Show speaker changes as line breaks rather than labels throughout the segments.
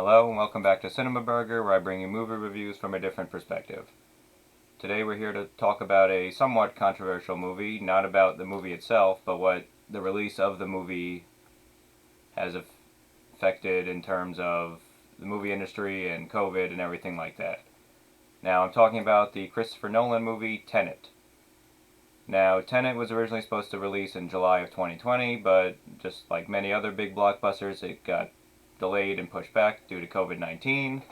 Hello and welcome back to CinemaBurger, where I bring you movie reviews from a different perspective. Today we're here to talk about a somewhat controversial movie, not about the movie itself, but what the release of the movie has affected in terms of the movie industry and COVID and everything like that. Now I'm talking about the Christopher Nolan movie, Tenet. Now, Tenet was originally supposed to release in July of 2020, but just like many other big blockbusters, it got delayed and pushed back due to COVID-19.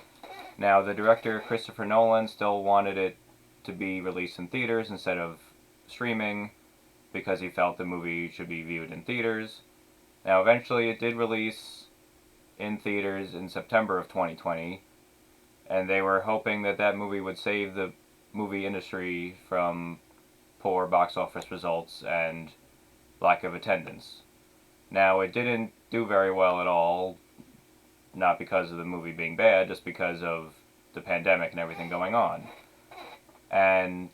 Now, the director, Christopher Nolan, still wanted it to be released in theaters instead of streaming because he felt the movie should be viewed in theaters. Now, eventually it did release in theaters in September of 2020, and they were hoping that that movie would save the movie industry from poor box office results and lack of attendance. Now, it didn't do very well at all, not because of the movie being bad, just because of the pandemic and everything going on. And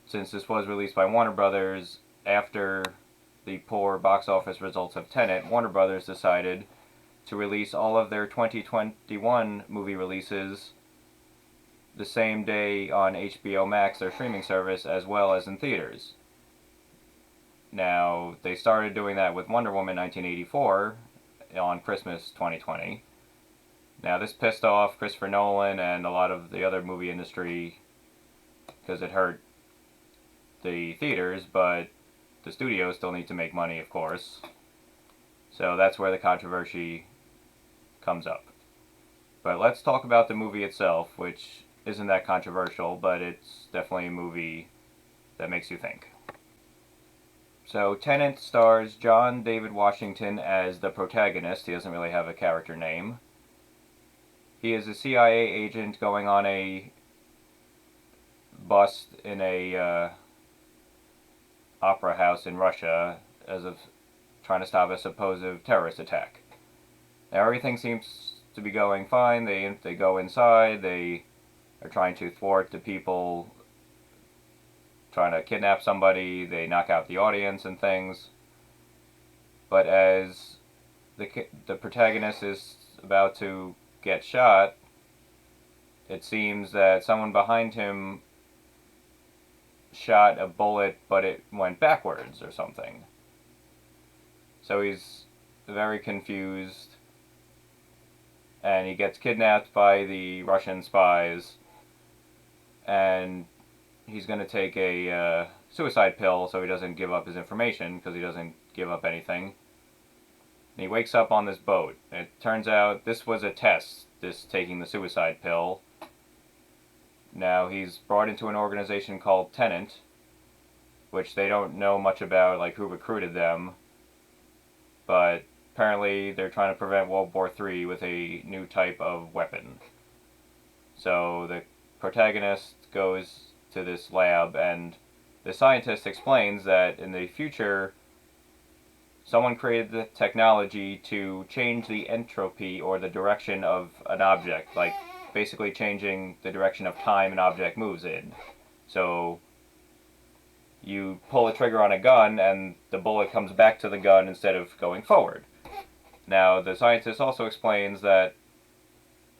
since this was released by Warner Brothers, after the poor box office results of Tenet, Warner Brothers decided to release all of their 2021 movie releases the same day on HBO Max, their streaming service, as well as in theaters. Now, they started doing that with Wonder Woman 1984 on Christmas 2020. Now, this pissed off Christopher Nolan and a lot of the other movie industry because it hurt the theaters, but the studios still need to make money, of course. So that's where the controversy comes up. But let's talk about the movie itself, which isn't that controversial, but it's definitely a movie that makes you think. So, Tenet stars John David Washington as the protagonist. He doesn't really have a character name. He is a CIA agent going on a bust in a opera house in Russia as of trying to stop a supposed terrorist attack. Now, everything seems to be going fine. They go inside. They are trying to thwart the people trying to kidnap somebody. They knock out the audience and things. But as the protagonist is about to get shot, it seems that someone behind him shot a bullet, but it went backwards or something. So he's very confused, and he gets kidnapped by the Russian spies, and he's going to take a suicide pill so he doesn't give up his information, because he doesn't give up anything. And he wakes up on this boat. It turns out this was a test, this taking the suicide pill. Now he's brought into an organization called Tenet, which they don't know much about, like who recruited them, but apparently they're trying to prevent World War III with a new type of weapon. So the protagonist goes to this lab, and the scientist explains that in the future, someone created the technology to change the entropy or the direction of an object, like basically changing the direction of time an object moves in. So you pull a trigger on a gun and the bullet comes back to the gun instead of going forward. Now, the scientist also explains that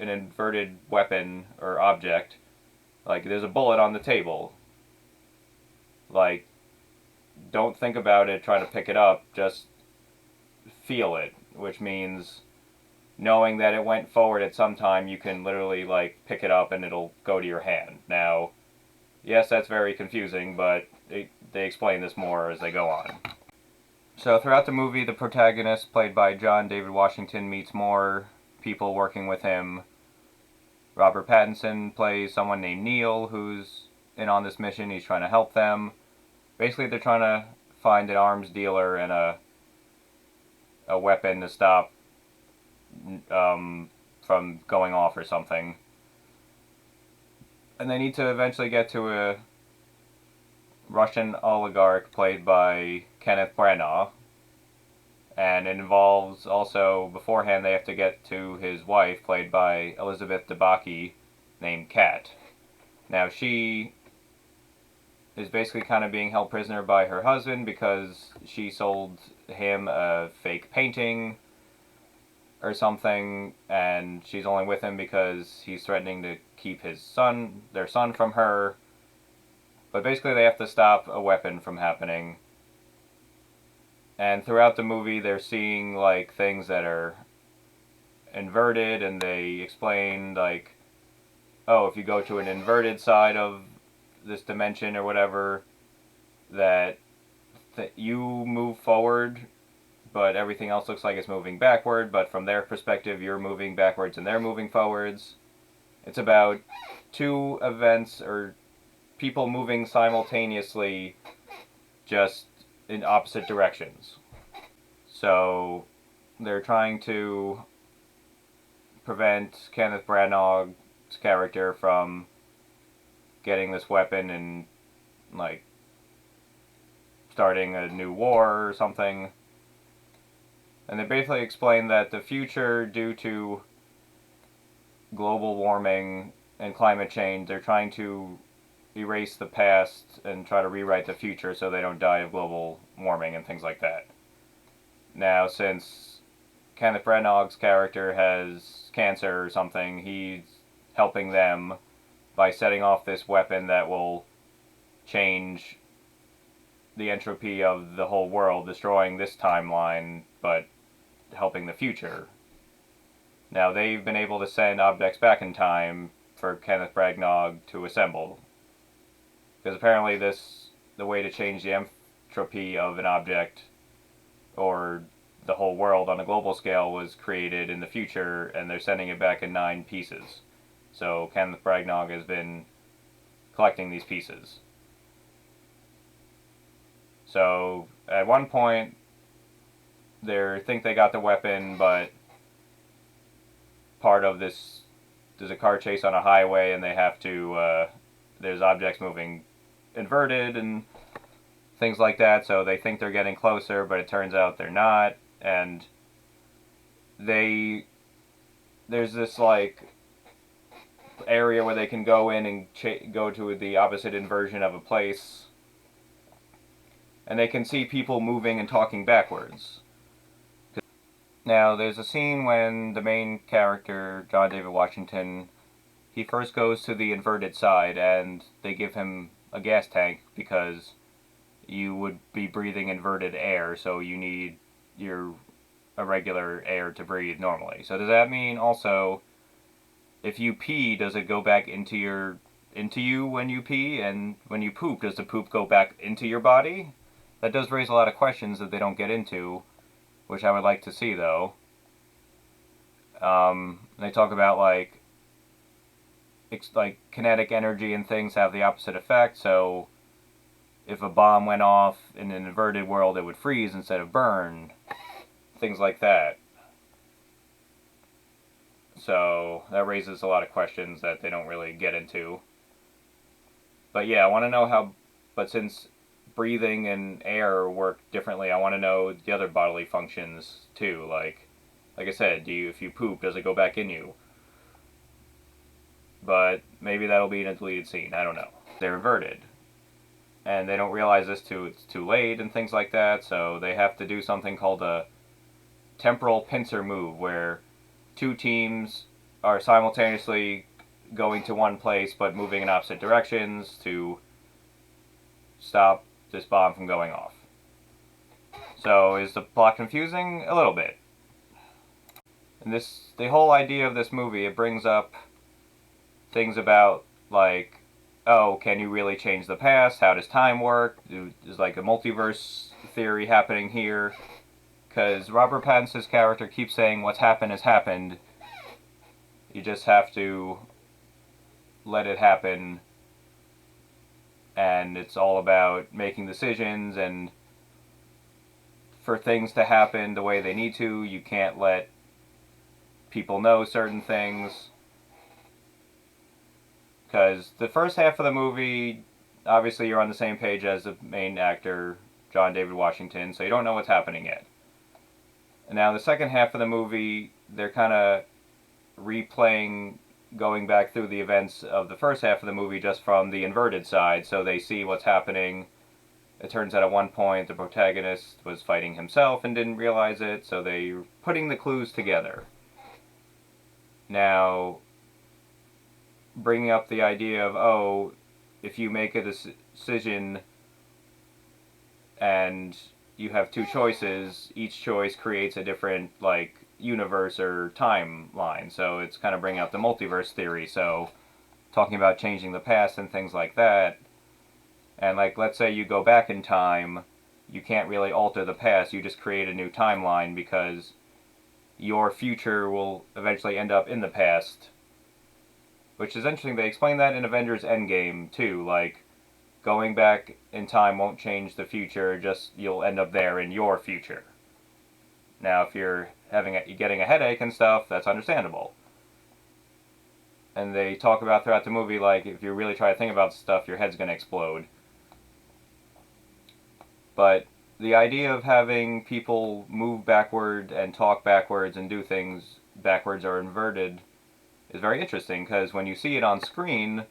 an inverted weapon or object, like there's a bullet on the table, like don't think about it, try to pick it up, just feel it, which means knowing that it went forward at some time, you can literally like pick it up and it'll go to your hand. Now, yes, that's very confusing, but they explain this more as they go on. So throughout the movie, the protagonist, played by John David Washington, meets more people working with him. Robert Pattinson plays someone named Neil, who's in on this mission. He's trying to help them. Basically, they're trying to find an arms dealer and a weapon to stop from going off or something. And they need to eventually get to a Russian oligarch played by Kenneth Branagh. And it involves also, beforehand, they have to get to his wife, played by Elizabeth Debicki, named Kat. Now, she is basically kind of being held prisoner by her husband because she sold him a fake painting or something, and she's only with him because he's threatening to keep their son from her. But basically they have to stop a weapon from happening. And throughout the movie they're seeing like things that are inverted, and they explain like, oh, if you go to an inverted side of this dimension or whatever, that you move forward, but everything else looks like it's moving backward, but from their perspective you're moving backwards and they're moving forwards. It's about two events or people moving simultaneously, just in opposite directions. So they're trying to prevent Kenneth Branagh's character from getting this weapon and like starting a new war or something. And they basically explain that the future, due to global warming and climate change, they're trying to erase the past and try to rewrite the future so they don't die of global warming and things like that. Now, since Kenneth Branagh's character has cancer or something, he's helping them by setting off this weapon that will change the entropy of the whole world, destroying this timeline, but helping the future. Now, they've been able to send objects back in time for Kenneth Branagh to assemble. Because apparently the way to change the entropy of an object, or the whole world on a global scale, was created in the future, and they're sending it back in 9 pieces. So Kenneth Branagh has been collecting these pieces. So at one point, they think they got the weapon, but part of this, there's a car chase on a highway, and they have to, there's objects moving inverted and things like that, so they think they're getting closer, but it turns out they're not, and there's this like area where they can go in and go to the opposite inversion of a place, and they can see people moving and talking backwards. Now, there's a scene when the main character, John David Washington, he first goes to the inverted side, and they give him a gas tank because you would be breathing inverted air, so you need your irregular air to breathe normally. So does that mean also, if you pee, does it go back into you when you pee, and when you poop, does the poop go back into your body? That does raise a lot of questions that they don't get into, which I would like to see, though. They talk about like kinetic energy and things have the opposite effect, so if a bomb went off in an inverted world, it would freeze instead of burn. Things like that. So that raises a lot of questions that they don't really get into. But yeah, I want to know how, but since breathing and air work differently, I want to know the other bodily functions too. Like I said, if you poop, does it go back in you? But maybe that'll be in a deleted scene, I don't know. They're inverted, and they don't realize this till it's too late and things like that, so they have to do something called a temporal pincer move, where 2 teams are simultaneously going to one place but moving in opposite directions to stop this bomb from going off. So is the plot confusing? A little bit. And the whole idea of this movie, it brings up things about like, oh, can you really change the past? How does time work? Is like a multiverse theory happening here? Because Robert Pattinson's character keeps saying what's happened has happened. You just have to let it happen. And it's all about making decisions, and for things to happen the way they need to, you can't let people know certain things. Because the first half of the movie, obviously you're on the same page as the main actor, John David Washington, so you don't know what's happening yet. And now the second half of the movie, they're kind of replaying, going back through the events of the first half of the movie just from the inverted side, so they see what's happening. It turns out at one point the protagonist was fighting himself and didn't realize it, so they're putting the clues together. Now, bringing up the idea of, oh, if you make a decision and you have two choices, each choice creates a different, like, universe or timeline. So it's kind of bringing up the multiverse theory. So talking about changing the past and things like that. And, like, let's say you go back in time, you can't really alter the past, you just create a new timeline because your future will eventually end up in the past. Which is interesting. They explain that in Avengers Endgame, too. Like, going back in time won't change the future, just you'll end up there in your future. Now, if you're getting a headache and stuff, that's understandable. And they talk about throughout the movie, like, if you really try to think about stuff, your head's going to explode. But the idea of having people move backward and talk backwards and do things backwards or inverted is very interesting, because when you see it on screen,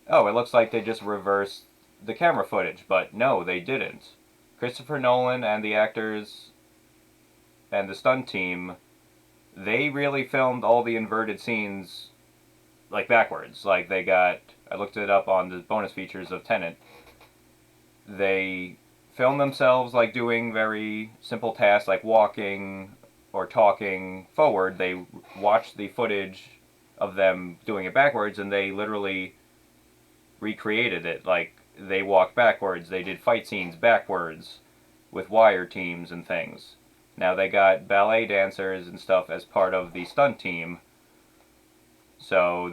oh, it looks like they just reversed the camera footage, but no, they didn't. Christopher Nolan and the actors and the stunt team, they really filmed all the inverted scenes like backwards. Like, I looked it up on the bonus features of Tenet. They filmed themselves like doing very simple tasks like walking or talking forward. They watched the footage of them doing it backwards, and they literally recreated it. Like, they walked backwards, they did fight scenes backwards with wire teams and things. Now, they got ballet dancers and stuff as part of the stunt team. So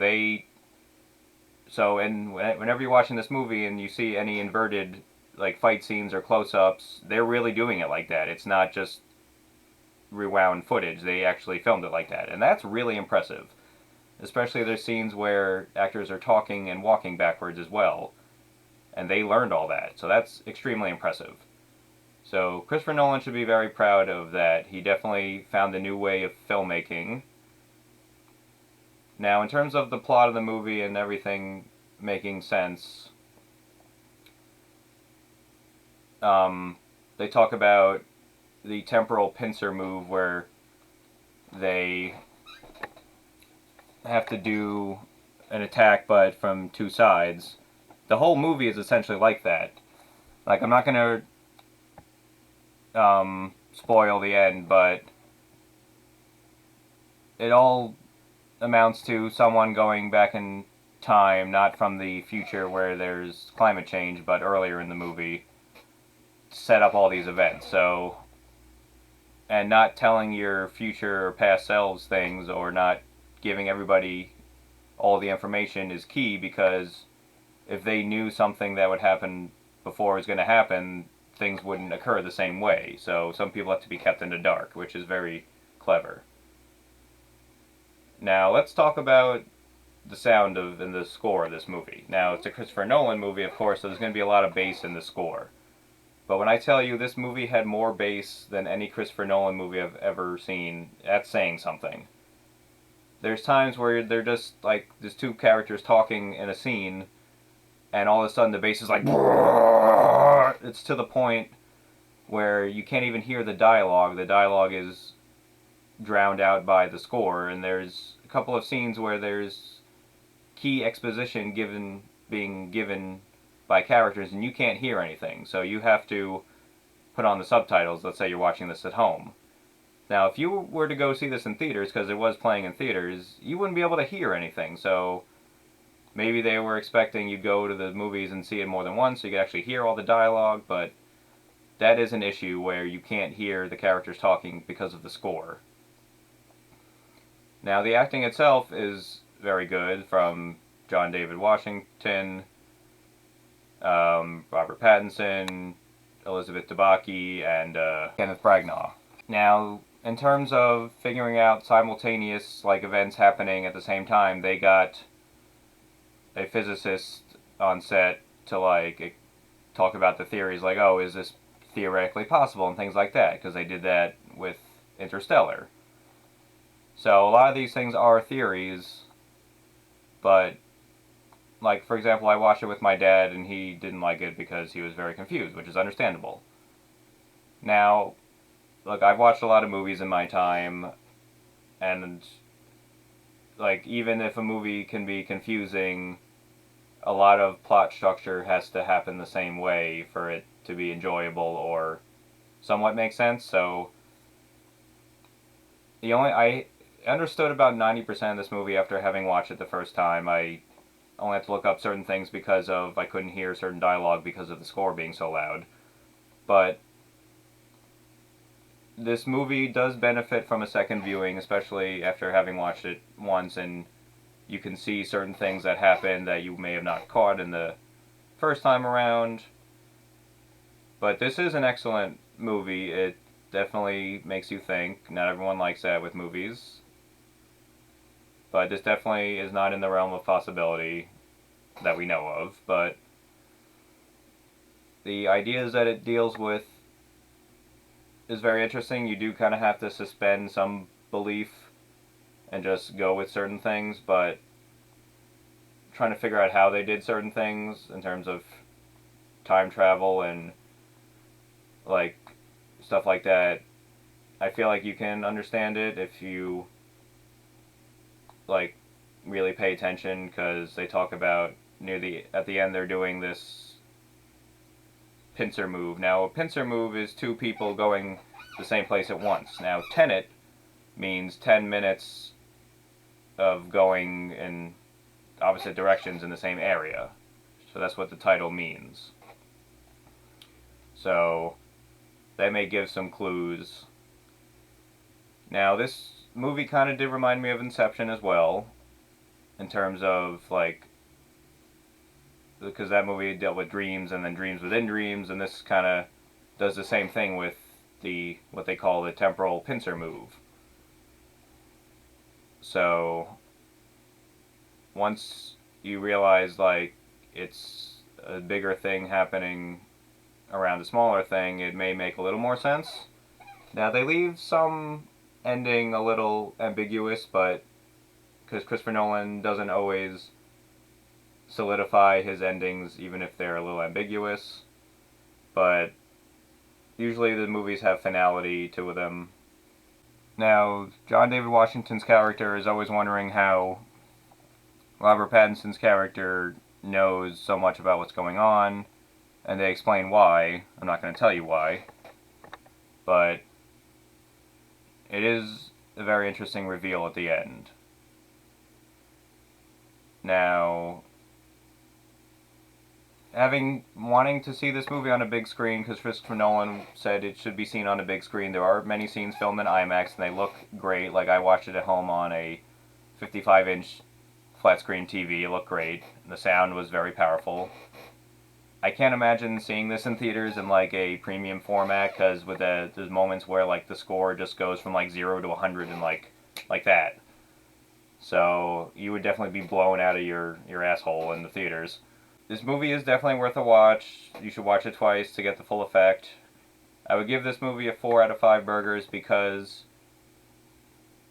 whenever you're watching this movie and you see any inverted like fight scenes or close-ups, they're really doing it like that. It's not just rewound footage. They actually filmed it like that, and that's really impressive. Especially there's scenes where actors are talking and walking backwards as well, and they learned all that. So that's extremely impressive. So Christopher Nolan should be very proud of that. He definitely found a new way of filmmaking. Now, in terms of the plot of the movie and everything making sense, they talk about the temporal pincer move where they have to do an attack but from two sides. The whole movie is essentially like that. Like, I'm not going to spoil the end, but it all amounts to someone going back in time, not from the future where there's climate change, but earlier in the movie, set up all these events. So, and not telling your future or past selves things, or not giving everybody all the information is key, because if they knew something that would happen before it was going to happen, things wouldn't occur the same way. So some people have to be kept in the dark, which is very clever. Now let's talk about the sound of and the score of this movie. Now, it's a Christopher Nolan movie, of course, so there's going to be a lot of bass in the score. But when I tell you this movie had more bass than any Christopher Nolan movie I've ever seen, that's saying something. There's times where they're just like, there's two characters talking in a scene, and all of a sudden the bass is like, it's to the point where you can't even hear the dialogue. The dialogue is drowned out by the score, and there's a couple of scenes where there's key exposition being given by characters, and you can't hear anything, so you have to put on the subtitles. Let's say you're watching this at home. Now, if you were to go see this in theaters, because it was playing in theaters, you wouldn't be able to hear anything, so maybe they were expecting you'd go to the movies and see it more than once so you could actually hear all the dialogue, but that is an issue where you can't hear the characters talking because of the score. Now, the acting itself is very good, from John David Washington, Robert Pattinson, Elizabeth Debicki, and Kenneth Branagh. Now, in terms of figuring out simultaneous like events happening at the same time, they got a physicist on set to like talk about the theories, like, oh, is this theoretically possible, and things like that, because they did that with Interstellar. So a lot of these things are theories, but, like, for example, I watched it with my dad, and he didn't like it because he was very confused, which is understandable. Now, look, I've watched a lot of movies in my time, and like, even if a movie can be confusing, a lot of plot structure has to happen the same way for it to be enjoyable or somewhat make sense. So I understood about 90% of this movie after having watched it the first time. I only had to look up certain things because of I couldn't hear certain dialogue because of the score being so loud. But this movie does benefit from a second viewing, especially after having watched it once, and you can see certain things that happen that you may have not caught in the first time around. But this is an excellent movie. It definitely makes you think. Not everyone likes that with movies. But this definitely is not in the realm of possibility that we know of. But the ideas that it deals with is very interesting. You do kind of have to suspend some belief and just go with certain things, but trying to figure out how they did certain things in terms of time travel and like stuff like that, I feel like you can understand it if you like really pay attention, because they talk about at the end they're doing this pincer move. Now, a pincer move is two people going to the same place at once. Now, Tenet means 10 minutes of going in opposite directions in the same area. So that's what the title means. So that may give some clues. Now, this movie kind of did remind me of Inception as well, in terms of like, because that movie dealt with dreams and then dreams within dreams, and this kind of does the same thing with what they call the temporal pincer move. So once you realize like it's a bigger thing happening around a smaller thing, it may make a little more sense. Now, they leave some ending a little ambiguous, but because Christopher Nolan doesn't always solidify his endings even if they're a little ambiguous, but usually the movies have finality to them. Now, John David Washington's character is always wondering how Robert Pattinson's character knows so much about what's going on, and they explain why. I'm not going to tell you why, but it is a very interesting reveal at the end. Now, wanting to see this movie on a big screen, because Christopher Nolan said it should be seen on a big screen. There are many scenes filmed in IMAX, and they look great. Like, I watched it at home on a 55-inch flat screen TV. It looked great. The sound was very powerful. I can't imagine seeing this in theaters in like a premium format, because with there's moments where like the score just goes from like 0 to 100 and like that. So you would definitely be blown out of your asshole in the theaters. This movie is definitely worth a watch. You should watch it twice to get the full effect. I would give this movie a 4 out of 5 burgers because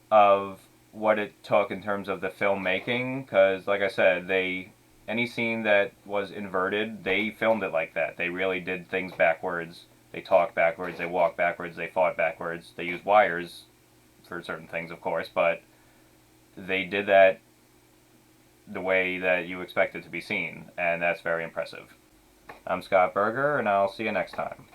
of what it took in terms of the filmmaking. Because, like I said, any scene that was inverted, they filmed it like that. They really did things backwards. They talked backwards, they walked backwards, they fought backwards. They used wires for certain things, of course, but they did that the way that you expect it to be seen, and that's very impressive. I'm Scott Berger, and I'll see you next time.